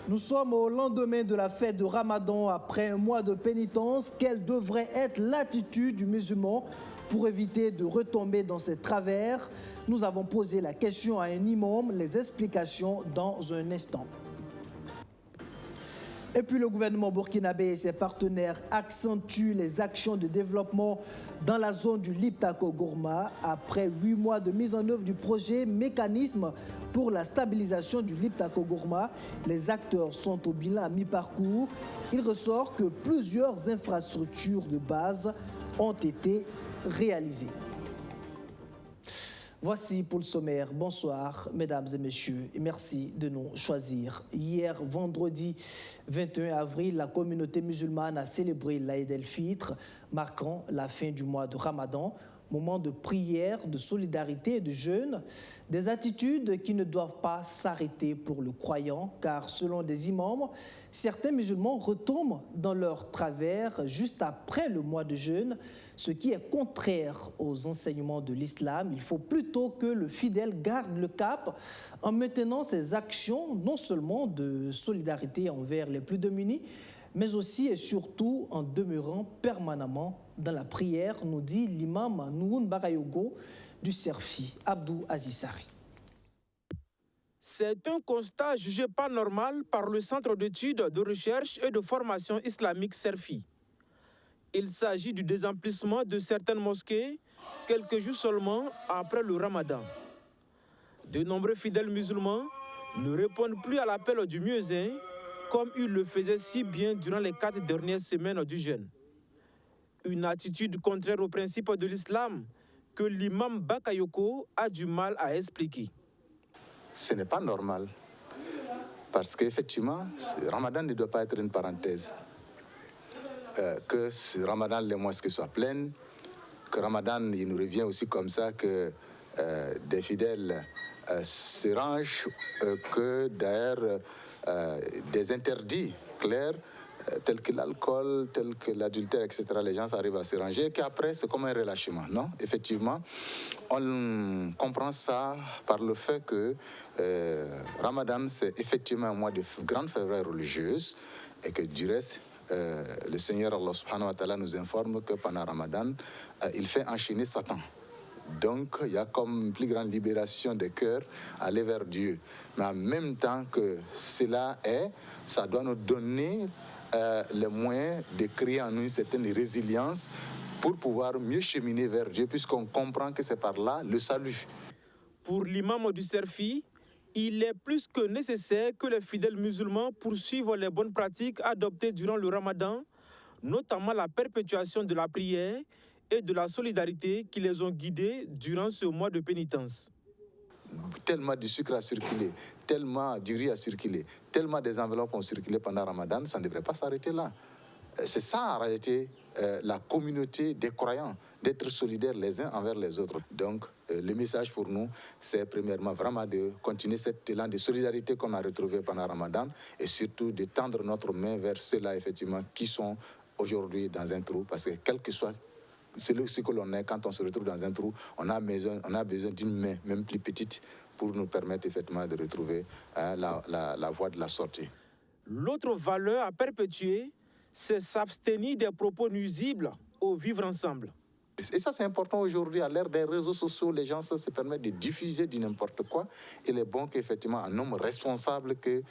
Nous sommes au lendemain de la fête de Ramadan, après un mois de pénitence. Quelle devrait être l'attitude du musulman pour éviter de retomber dans ses travers? Nous avons posé la question à un imam, les explications dans un instant. Et puis le gouvernement burkinabé et ses partenaires accentuent les actions de développement dans la zone du Liptako-Gourma. Après 8 mois de mise en œuvre du projet Mécanisme pour la stabilisation du Liptako-Gourma, les acteurs sont au bilan à mi-parcours. Il ressort que plusieurs infrastructures de base ont été réalisées. Voici pour le sommaire. Bonsoir, mesdames et messieurs, et merci de nous choisir. Hier, vendredi 21 avril, la communauté musulmane a célébré l'Aïd el-Fitr, marquant la fin du mois de Ramadan, moment de prière, de solidarité et de jeûne, des attitudes qui ne doivent pas s'arrêter pour le croyant, car selon des imams, certains musulmans retombent dans leur travers juste après le mois de jeûne, ce qui est contraire aux enseignements de l'islam. Il faut plutôt que le fidèle garde le cap en maintenant ses actions, non seulement de solidarité envers les plus démunis, mais aussi et surtout en demeurant permanemment dans la prière, nous dit l'imam Nouhoun Barayogo du Serfi, Abdou Azissari. C'est un constat jugé pas normal par le Centre d'études, de recherche et de formation islamique Serfi. Il s'agit du désemplissement de certaines mosquées quelques jours seulement après le Ramadan. De nombreux fidèles musulmans ne répondent plus à l'appel du muezzin comme ils le faisaient si bien durant les 4 dernières semaines du jeûne. Une attitude contraire aux principes de l'islam que l'imam Bakayoko a du mal à expliquer. Ce n'est pas normal, parce qu'effectivement, Ramadan ne doit pas être une parenthèse. Que ce Ramadan, les mosquées soient pleines, que Ramadan, il nous revient aussi comme ça que des fidèles se rangent, que d'ailleurs des interdits clairs, tels que l'alcool, tels que l'adultère, etc., les gens arrivent à se ranger, et qu'après, c'est comme un relâchement. Non, effectivement, on comprend ça par le fait que Ramadan, c'est effectivement un mois de grande ferveur religieuse, et que du reste, le Seigneur Allah subhanahu wa ta'ala nous informe que pendant Ramadan, il fait enchaîner Satan. Donc, il y a comme une plus grande libération des cœurs, aller vers Dieu. Mais en même temps que cela est, ça doit nous donner les moyens de créer en nous une certaine résilience pour pouvoir mieux cheminer vers Dieu, puisqu'on comprend que c'est par là le salut. Pour l'imam du Serfi, il est plus que nécessaire que les fidèles musulmans poursuivent les bonnes pratiques adoptées durant le Ramadan, notamment la perpétuation de la prière et de la solidarité qui les ont guidés durant ce mois de pénitence. Tellement du sucre a circulé, tellement du riz a circulé, tellement des enveloppes ont circulé pendant Ramadan, ça ne devrait pas s'arrêter là. C'est ça en réalité la communauté des croyants, d'être solidaires les uns envers les autres. Donc le message pour nous, c'est premièrement vraiment de continuer cet élan de solidarité qu'on a retrouvé pendant Ramadan et surtout de tendre notre main vers ceux-là effectivement qui sont aujourd'hui dans un trou, parce que quel que soit ce que l'on est, quand on se retrouve dans un trou, on a besoin d'une main, même plus petite, pour nous permettre effectivement de retrouver la voie de la sortie. L'autre valeur à perpétuer, c'est s'abstenir des propos nuisibles au vivre ensemble. Et ça, c'est important aujourd'hui. À l'ère des réseaux sociaux, les gens se permettent de diffuser du n'importe quoi. Il est bon qu'effectivement, un homme responsable que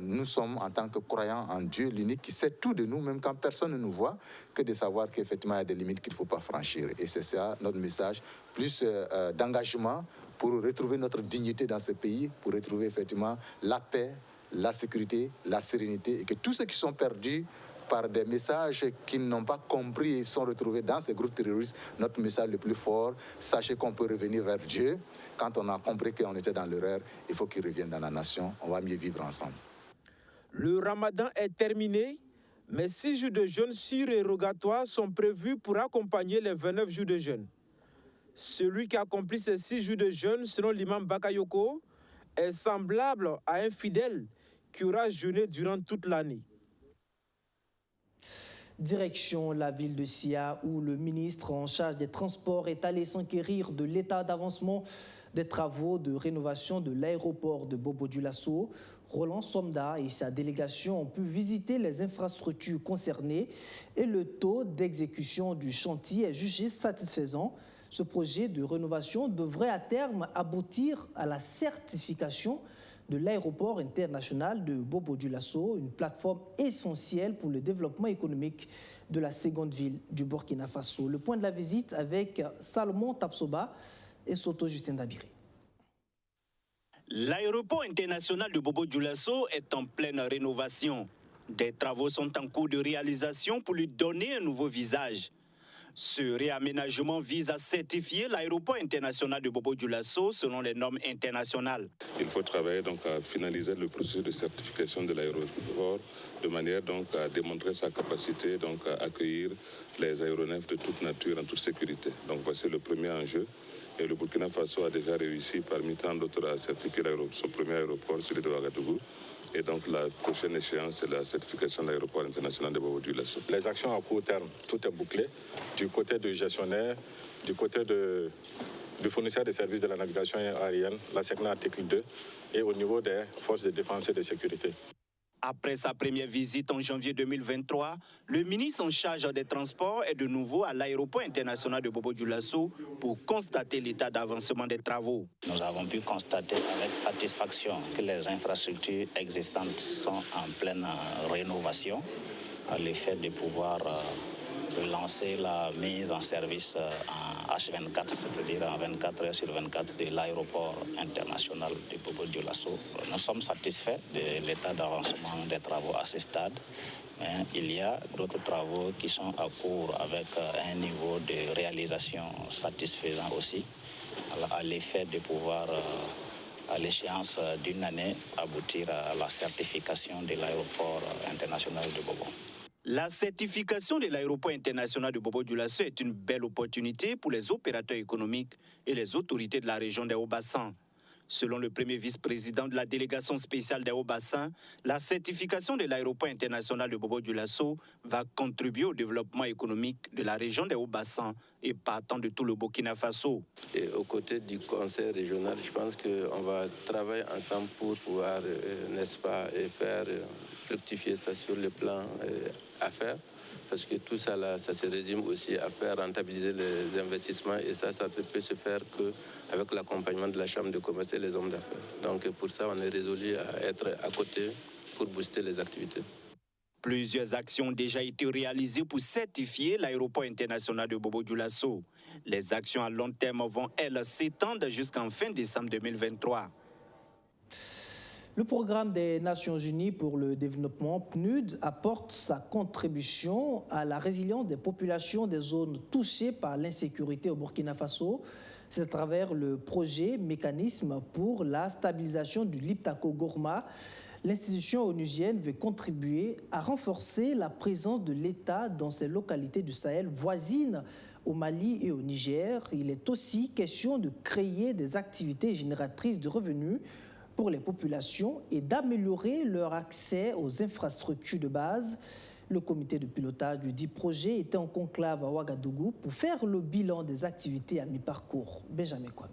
nous sommes en tant que croyants en Dieu, l'unique, qui sait tout de nous, même quand personne ne nous voit, que de savoir qu'effectivement, il y a des limites qu'il ne faut pas franchir. Et c'est ça notre message, plus d'engagement pour retrouver notre dignité dans ce pays, pour retrouver effectivement la paix, la sécurité, la sérénité, et que tous ceux qui sont perdus par des messages qu'ils n'ont pas compris et sont retrouvés dans ces groupes terroristes, notre message le plus fort, sachez qu'on peut revenir vers Dieu. Quand on a compris qu'on était dans l'erreur, il faut qu'ils reviennent dans la nation, on va mieux vivre ensemble. Le Ramadan est terminé, mais 6 jours de jeûne surérogatoires sont prévus pour accompagner les 29 jours de jeûne. Celui qui accomplit ces 6 jours de jeûne, selon l'imam Bakayoko, est semblable à un fidèle qui aura jeûné durant toute l'année. Direction la ville de Sia, où le ministre en charge des Transports est allé s'enquérir de l'état d'avancement des travaux de rénovation de l'aéroport de Bobo-Dioulasso. Roland Somda et sa délégation ont pu visiter les infrastructures concernées et le taux d'exécution du chantier est jugé satisfaisant. Ce projet de rénovation devrait à terme aboutir à la certification de l'aéroport international de Bobo-Dioulasso, une plateforme essentielle pour le développement économique de la seconde ville du Burkina Faso. Le point de la visite avec Salomon Tapsoba et Soto Justin Dabiri. L'aéroport international de Bobo-Dioulasso est en pleine rénovation. Des travaux sont en cours de réalisation pour lui donner un nouveau visage. Ce réaménagement vise à certifier l'aéroport international de Bobo-Dioulasso selon les normes internationales. Il faut travailler donc à finaliser le processus de certification de l'aéroport de manière donc à démontrer sa capacité donc à accueillir les aéronefs de toute nature en toute sécurité. Donc voici le premier enjeu. Et le Burkina Faso a déjà réussi parmi tant d'autres à certifier son premier aéroport, celui de Ouagadougou. Et donc la prochaine échéance, c'est la certification de l'aéroport international de Bobo-Dioulasso. Les actions à court terme, tout est bouclé. Du côté du gestionnaire, du côté du fournisseur de services de la navigation aérienne, la SECNA article 2, et au niveau des forces de défense et de sécurité. Après sa première visite en janvier 2023, le ministre en charge des Transports est de nouveau à l'aéroport international de Bobo-Dioulasso pour constater l'état d'avancement des travaux. Nous avons pu constater avec satisfaction que les infrastructures existantes sont en pleine rénovation, à l'effet de pouvoir lancer la mise en service en H24, c'est-à-dire en 24 heures sur 24 de l'aéroport international de Bobo-Dioulasso. Nous sommes satisfaits de l'état d'avancement des travaux à ce stade, mais il y a d'autres travaux qui sont à cours avec un niveau de réalisation satisfaisant aussi, à l'effet de pouvoir, à l'échéance d'une année, aboutir à la certification de l'aéroport international de Bobo. La certification de l'aéroport international de Bobo-Dioulasso est une belle opportunité pour les opérateurs économiques et les autorités de la région des Hauts-Bassins. Selon le premier vice-président de la délégation spéciale des Hauts-Bassins, la certification de l'aéroport international de Bobo-Dioulasso va contribuer au développement économique de la région des Hauts-Bassins et partant de tout le Burkina Faso. Et aux côtés du conseil régional, je pense qu'on va travailler ensemble pour pouvoir, n'est-ce pas, faire fructifier ça sur le plan affaires. Parce que tout ça, là, ça se résume aussi à faire rentabiliser les investissements et ça ne peut se faire qu'avec l'accompagnement de la Chambre de commerce et les hommes d'affaires. Donc pour ça, on est résolu à être à côté pour booster les activités. Plusieurs actions ont déjà été réalisées pour certifier l'aéroport international de Bobo-Dioulasso. Les actions à long terme vont, elles, s'étendre jusqu'en fin décembre 2023. Le programme des Nations Unies pour le développement, PNUD, apporte sa contribution à la résilience des populations des zones touchées par l'insécurité au Burkina Faso. C'est à travers le projet Mécanisme pour la stabilisation du Liptako-Gourma. L'institution onusienne veut contribuer à renforcer la présence de l'État dans ces localités du Sahel voisines au Mali et au Niger. Il est aussi question de créer des activités génératrices de revenus pour les populations et d'améliorer leur accès aux infrastructures de base. Le comité de pilotage du dit projet était en conclave à Ouagadougou pour faire le bilan des activités à mi-parcours. Benjamin Kwame.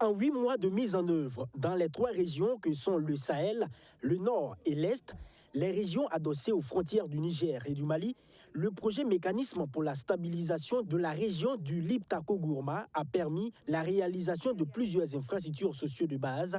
En 8 mois de mise en œuvre, dans les 3 régions que sont le Sahel, le Nord et l'Est, les régions adossées aux frontières du Niger et du Mali, le projet Mécanisme pour la stabilisation de la région du Liptako-Gourma a permis la réalisation de plusieurs infrastructures sociales de base.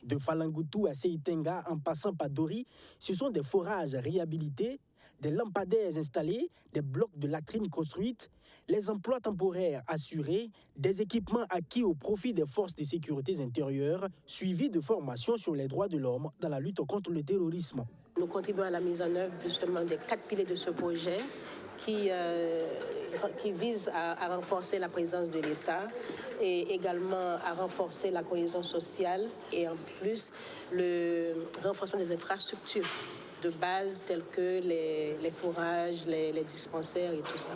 De Falangoutou à Seitenga en passant par Dori, ce sont des forages réhabilités, des lampadaires installés, des blocs de latrines construites, les emplois temporaires assurés, des équipements acquis au profit des forces de sécurité intérieures, suivis de formations sur les droits de l'homme dans la lutte contre le terrorisme. Nous contribuons à la mise en œuvre justement des 4 piliers de ce projet qui vise à renforcer la présence de l'État et également à renforcer la cohésion sociale et en plus le renforcement des infrastructures de base telles que les forages, les dispensaires et tout ça.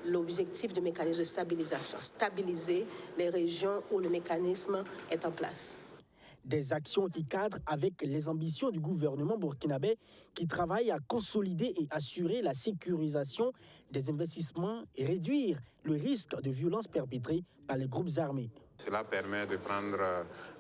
L'objectif du mécanisme de stabilisation, stabiliser les régions où le mécanisme est en place. Des actions qui cadrent avec les ambitions du gouvernement burkinabé qui travaille à consolider et assurer la sécurisation des investissements et réduire le risque de violences perpétrées par les groupes armés. Cela permet de prendre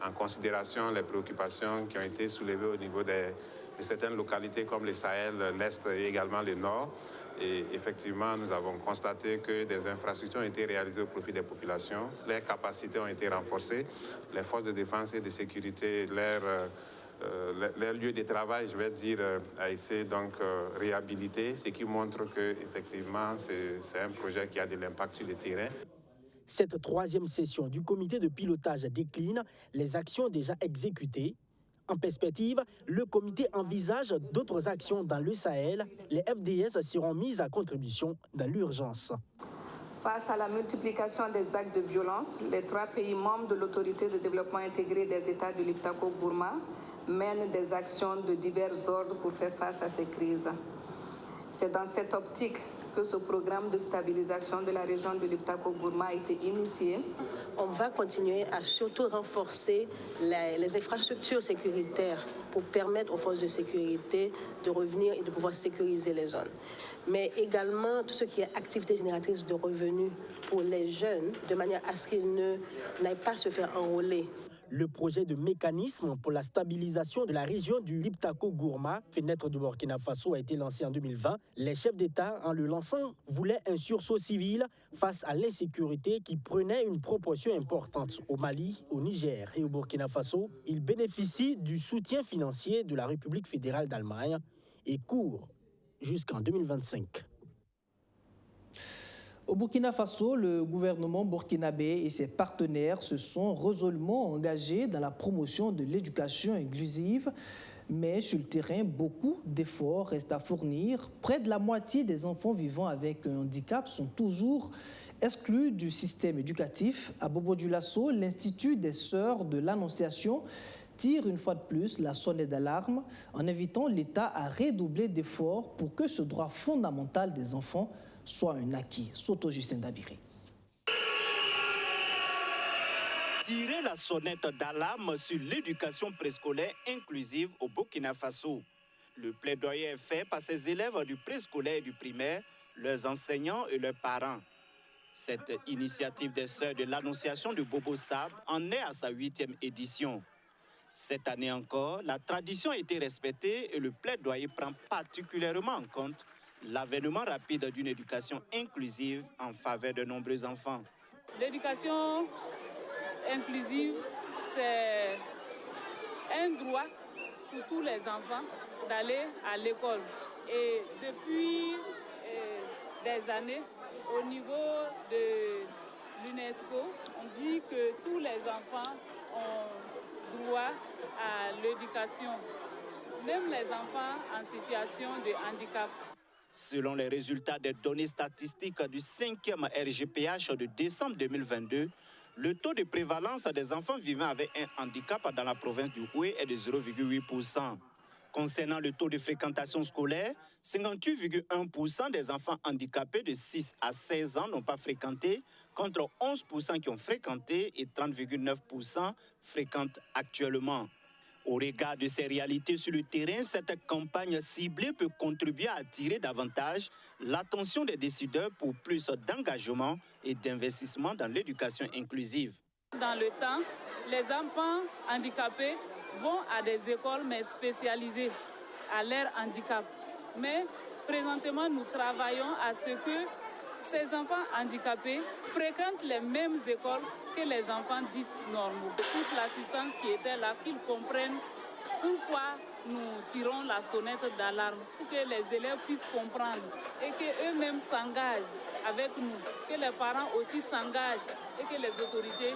en considération les préoccupations qui ont été soulevées au niveau de certaines localités comme le Sahel, l'Est et également le Nord. Et effectivement, nous avons constaté que des infrastructures ont été réalisées au profit des populations, leurs capacités ont été renforcées, les forces de défense et de sécurité, leur lieu de travail, je vais dire, a été donc réhabilité, ce qui montre que effectivement c'est un projet qui a de l'impact sur le terrain. Cette troisième session du comité de pilotage décline les actions déjà exécutées. En perspective, le comité envisage d'autres actions dans le Sahel. Les FDS seront mises à contribution dans l'urgence. Face à la multiplication des actes de violence, les 3 pays membres de l'autorité de développement intégré des États de l'Iptako-Gourma mènent des actions de divers ordres pour faire face à ces crises. C'est dans cette optique que ce programme de stabilisation de la région de l'Iptako-Gourma a été initié. On va continuer à surtout renforcer les infrastructures sécuritaires pour permettre aux forces de sécurité de revenir et de pouvoir sécuriser les zones. Mais également tout ce qui est activité génératrice de revenus pour les jeunes, de manière à ce qu'ils n'aillent pas se faire enrôler. Le projet de mécanisme pour la stabilisation de la région du Liptako-Gourma, fenêtre du Burkina Faso, a été lancé en 2020. Les chefs d'État, en le lançant, voulaient un sursaut civil face à l'insécurité qui prenait une proportion importante au Mali, au Niger et au Burkina Faso. Il bénéficie du soutien financier de la République fédérale d'Allemagne et court jusqu'en 2025. Au Burkina Faso, le gouvernement burkinabé et ses partenaires se sont résolument engagés dans la promotion de l'éducation inclusive. Mais sur le terrain, beaucoup d'efforts restent à fournir. Près de la moitié des enfants vivant avec un handicap sont toujours exclus du système éducatif. À Bobo-Dioulasso, l'Institut des Sœurs de l'Annonciation tire une fois de plus la sonnette d'alarme en invitant l'État à redoubler d'efforts pour que ce droit fondamental des enfants soit un acquis. Soto Justin Dabiri. Tirer la sonnette d'alarme sur l'éducation préscolaire inclusive au Burkina Faso. Le plaidoyer est fait par ces élèves du préscolaire et du primaire, leurs enseignants et leurs parents. Cette initiative des Sœurs de l'Annonciation de Bobo Sab en est à sa 8e édition. Cette année encore, la tradition a été respectée et le plaidoyer prend particulièrement en compte l'avènement rapide d'une éducation inclusive en faveur de nombreux enfants. L'éducation inclusive, c'est un droit pour tous les enfants d'aller à l'école. Et depuis des années, au niveau de l'UNESCO, on dit que tous les enfants ont droit à l'éducation, même les enfants en situation de handicap. Selon les résultats des données statistiques du 5e RGPH de décembre 2022, le taux de prévalence des enfants vivant avec un handicap dans la province du Houé est de 0,8%. Concernant le taux de fréquentation scolaire, 58,1% des enfants handicapés de 6 à 16 ans n'ont pas fréquenté, contre 11% qui ont fréquenté et 30,9% fréquentent actuellement. Au regard de ces réalités sur le terrain, cette campagne ciblée peut contribuer à attirer davantage l'attention des décideurs pour plus d'engagement et d'investissement dans l'éducation inclusive. Dans le temps, les enfants handicapés vont à des écoles mais spécialisées à leur handicap. Mais présentement, nous travaillons à ce que ces enfants handicapés fréquentent les mêmes écoles que les enfants dits normaux. Toute l'assistance qui était là, qu'ils comprennent pourquoi nous tirons la sonnette d'alarme, pour que les élèves puissent comprendre et qu'eux-mêmes s'engagent avec nous, que les parents aussi s'engagent et que les autorités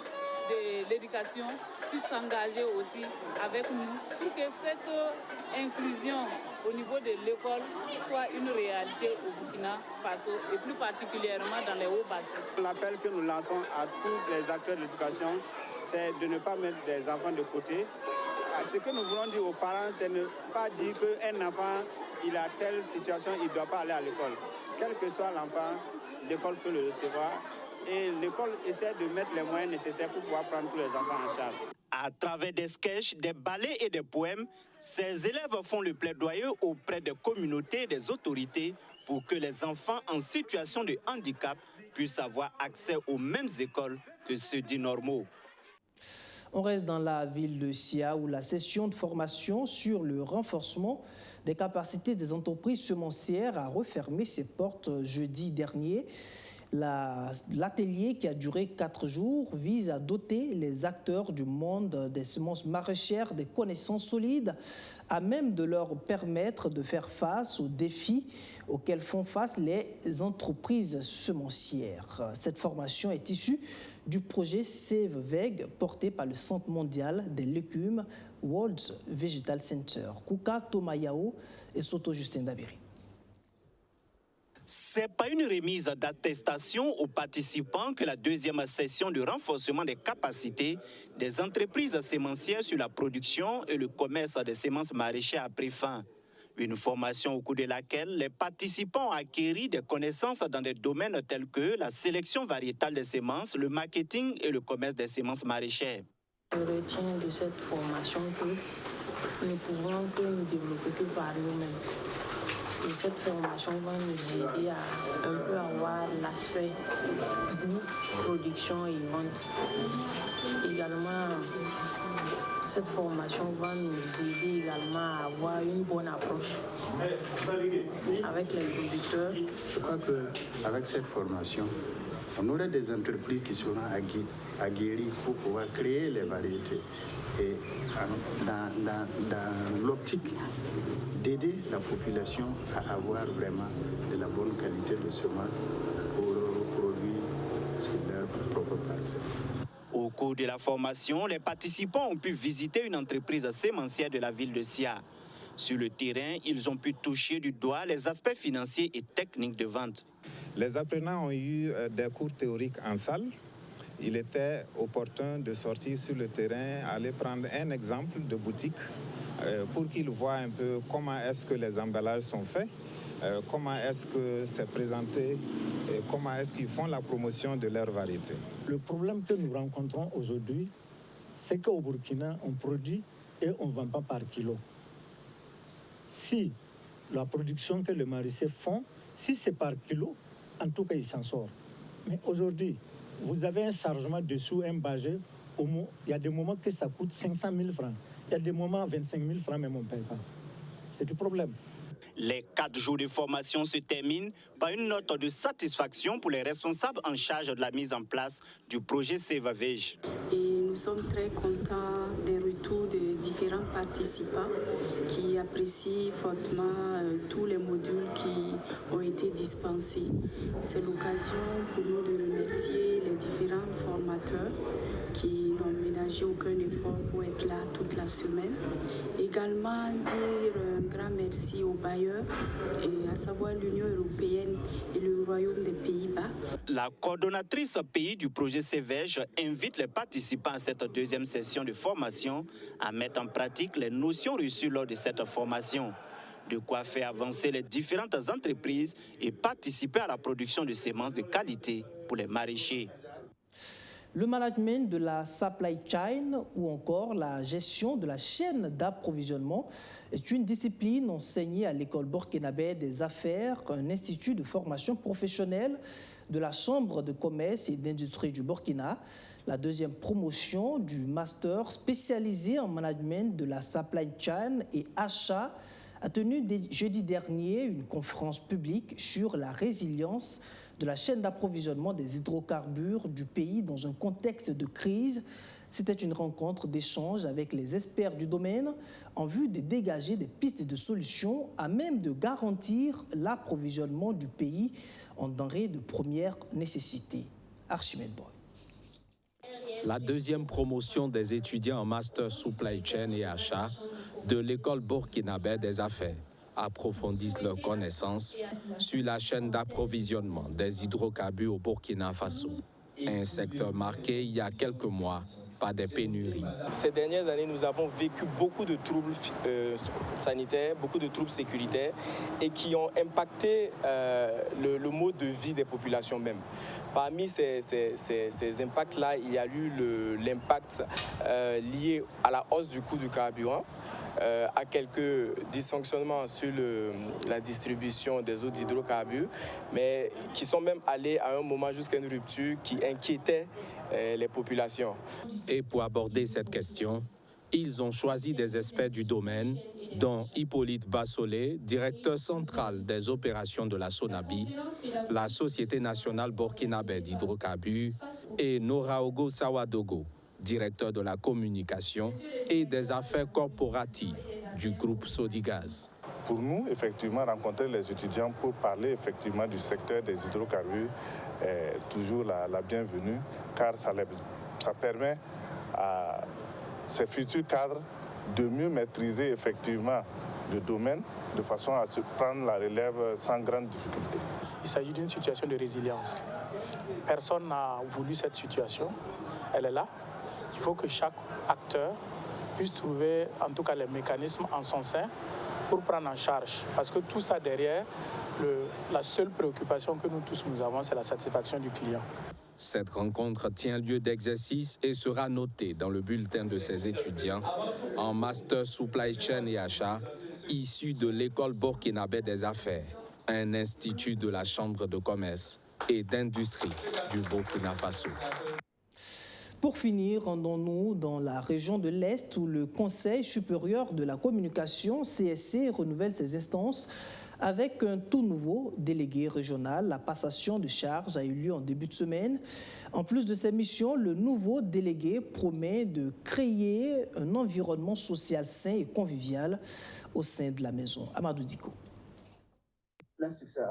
de l'éducation puissent s'engager aussi avec nous pour que cette inclusion au niveau de l'école soit une réalité au Burkina Faso et plus particulièrement dans les hauts bassins. L'appel que nous lançons à tous les acteurs de l'éducation, c'est de ne pas mettre des enfants de côté. Ce que nous voulons dire aux parents, c'est ne pas dire qu'un enfant, il a telle situation, il ne doit pas aller à l'école. Quel que soit l'enfant, l'école peut le recevoir. Et l'école essaie de mettre les moyens nécessaires pour pouvoir prendre tous les enfants en charge. À travers des sketchs, des ballets et des poèmes, ces élèves font le plaidoyer auprès des communautés et des autorités pour que les enfants en situation de handicap puissent avoir accès aux mêmes écoles que ceux dits normaux. On reste dans la ville de Sia où la session de formation sur le renforcement des capacités des entreprises semencières a refermé ses portes jeudi dernier. L'atelier qui a duré 4 jours vise à doter les acteurs du monde des semences maraîchères des connaissances solides à même de leur permettre de faire face aux défis auxquels font face les entreprises semencières. Cette formation est issue du projet Save VEG porté par le Centre mondial des légumes World Vegetal Center. Kouka Tomayao et Soto Justin Dabiri. C'est pas une remise d'attestation aux participants que la deuxième session de renforcement des capacités des entreprises sémencières sur la production et le commerce des semences maraîchères a pris fin. Une formation au cours de laquelle les participants ont acquis des connaissances dans des domaines tels que la sélection variétale des semences, le marketing et le commerce des semences maraîchères. Je retiens de cette formation que nous ne pouvons que nous développer que par nous-mêmes. Et cette formation va nous aider à un peu avoir l'aspect goût, production et vente. Également, cette formation va nous aider également à avoir une bonne approche avec les producteurs. Je crois qu'avec cette formation, on aurait des entreprises qui seront aguerries pour pouvoir créer les variétés. Et dans l'optique d'aider la population à avoir vraiment de la bonne qualité de semences pour produire sur leur propre parcelle. Au cours de la formation, les participants ont pu visiter une entreprise sémencière de la ville de Sia. Sur le terrain, ils ont pu toucher du doigt les aspects financiers et techniques de vente. Les apprenants ont eu des cours théoriques en salle. Il était opportun de sortir sur le terrain, aller prendre un exemple de boutique pour qu'ils voient un peu comment est-ce que les emballages sont faits, comment est-ce que c'est présenté et comment est-ce qu'ils font la promotion de leur variété. Le problème que nous rencontrons aujourd'hui, c'est qu'au Burkina, on produit et on ne vend pas par kilo. Si la production que les maraîchers font, si c'est par kilo, en tout cas, ils s'en sortent. Mais aujourd'hui, vous avez un chargement dessous, un budget, il y a des moments que ça coûte 500 000 francs. Il y a des moments 25 000 francs, même on ne paye pas. C'est du problème. Les 4 jours de formation se terminent par une note de satisfaction pour les responsables en charge de la mise en place du projet Save VEG. Et nous sommes très contents des retours des différents participants qui apprécient fortement tous les modules qui ont été dispensés. C'est l'occasion pour nous de remercier les différents formateurs qui n'ont ménagé aucun effort pour être là toute la semaine. Également dire un grand merci aux bailleurs, et à savoir l'Union européenne et le Royaume des Pays-Bas. La coordonnatrice pays du projet Save VEG invite les participants à cette deuxième session de formation à mettre en pratique les notions reçues lors de cette formation. De quoi faire avancer les différentes entreprises et participer à la production de semences de qualité pour les maraîchers. Le management de la supply chain ou encore la gestion de la chaîne d'approvisionnement est une discipline enseignée à l'école burkinabé des affaires, un institut de formation professionnelle de la Chambre de commerce et d'industrie du Burkina. La deuxième promotion du master spécialisé en management de la supply chain et achat a tenu jeudi dernier une conférence publique sur la résilience de la chaîne d'approvisionnement des hydrocarbures du pays dans un contexte de crise. C'était une rencontre d'échange avec les experts du domaine en vue de dégager des pistes de solutions à même de garantir l'approvisionnement du pays en denrées de première nécessité. Archimède Boy. La deuxième promotion des étudiants en master supply chain et achat de l'école burkinabé des affaires approfondissent leurs connaissances sur la chaîne d'approvisionnement des hydrocarbures au Burkina Faso, un secteur marqué il y a quelques mois par des pénuries. Ces dernières années, nous avons vécu beaucoup de troubles sanitaires, beaucoup de troubles sécuritaires et qui ont impacté le mode de vie des populations même. Parmi ces impacts-là, il y a eu l'impact lié à la hausse du coût du carburant, à quelques dysfonctionnements sur la distribution des eaux d'hydrocarbures, mais qui sont même allés à un moment jusqu'à une rupture qui inquiétait les populations. Et pour aborder cette question, ils ont choisi des experts du domaine, dont Hippolyte Bassolé, directeur central des opérations de la SONABI, la Société nationale burkinabé d'hydrocarbures, et Noraogo Sawadogo, directeur de la communication et des affaires corporatives du groupe Sodigaz. Pour nous, effectivement, rencontrer les étudiants pour parler effectivement du secteur des hydrocarbures est toujours la bienvenue, car ça permet à ces futurs cadres de mieux maîtriser effectivement le domaine de façon à se prendre la relève sans grande difficulté. Il s'agit d'une situation de résilience. Personne n'a voulu cette situation. Elle est là. Il faut que chaque acteur puisse trouver en tout cas les mécanismes en son sein pour prendre en charge. Parce que tout ça derrière, la seule préoccupation que nous tous nous avons, c'est la satisfaction du client. Cette rencontre tient lieu d'exercice et sera notée dans le bulletin de ces étudiants en Master Supply Chain et Achat, issus de l'École burkinabé des affaires, un institut de la Chambre de commerce et d'industrie du Burkina Faso. Pour finir, rendons-nous dans la région de l'Est où le Conseil supérieur de la communication, CSC, renouvelle ses instances avec un tout nouveau délégué régional. La passation de charges a eu lieu en début de semaine. En plus de ses missions, le nouveau délégué promet de créer un environnement social sain et convivial au sein de la maison. Amadou Diko.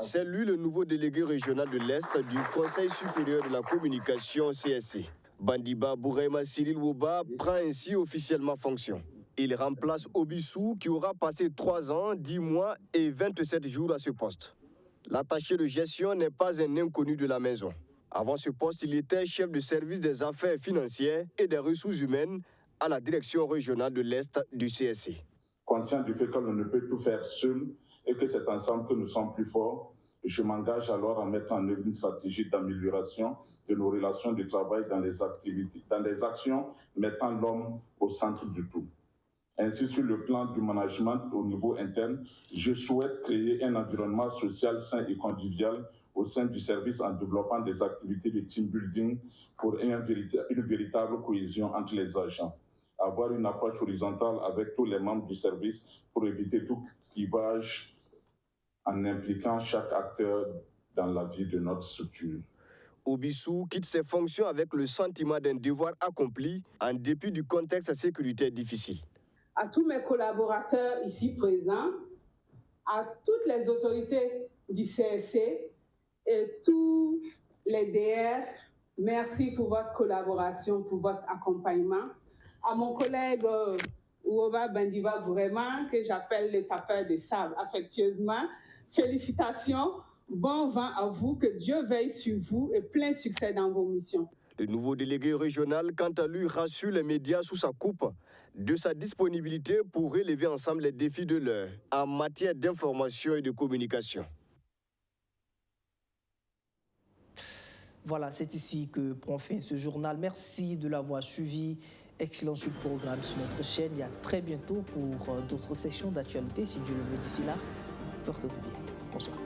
C'est lui le nouveau délégué régional de l'Est du Conseil supérieur de la communication CSC. Bandiba Bouraima Cyril Woba prend ainsi officiellement fonction. Il remplace Obissou qui aura passé 3 ans, 10 mois et 27 jours à ce poste. L'attaché de gestion n'est pas un inconnu de la maison. Avant ce poste, il était chef de service des affaires financières et des ressources humaines à la direction régionale de l'Est du CSC. Conscient du fait que l'on ne peut tout faire seul et que c'est ensemble que nous sommes plus forts, je m'engage alors à mettre en œuvre une stratégie d'amélioration de nos relations de travail dans les actions mettant l'homme au centre du tout. Ainsi, sur le plan du management au niveau interne, je souhaite créer un environnement social sain et convivial au sein du service en développant des activités de team building pour une véritable cohésion entre les agents. Avoir une approche horizontale avec tous les membres du service pour éviter tout clivage en impliquant chaque acteur dans la vie de notre structure. Obissou quitte ses fonctions avec le sentiment d'un devoir accompli en dépit du contexte sécuritaire difficile. À tous mes collaborateurs ici présents, à toutes les autorités du CSC et tous les DR, merci pour votre collaboration, pour votre accompagnement. À mon collègue Ouoba Bandiba Bouraima, que j'appelle le tapeur de sable affectueusement, félicitations, bon vent à vous, que Dieu veille sur vous et plein succès dans vos missions. Le nouveau délégué régional, quant à lui, rassure les médias sous sa coupe de sa disponibilité pour relever ensemble les défis de l'heure en matière d'information et de communication. Voilà, c'est ici que prend fin ce journal. Merci de l'avoir suivi. Excellent suite programme sur notre chaîne. Et à très bientôt pour d'autres sessions d'actualité. Si Dieu le veut d'ici là, portez-vous bien. Bonsoir.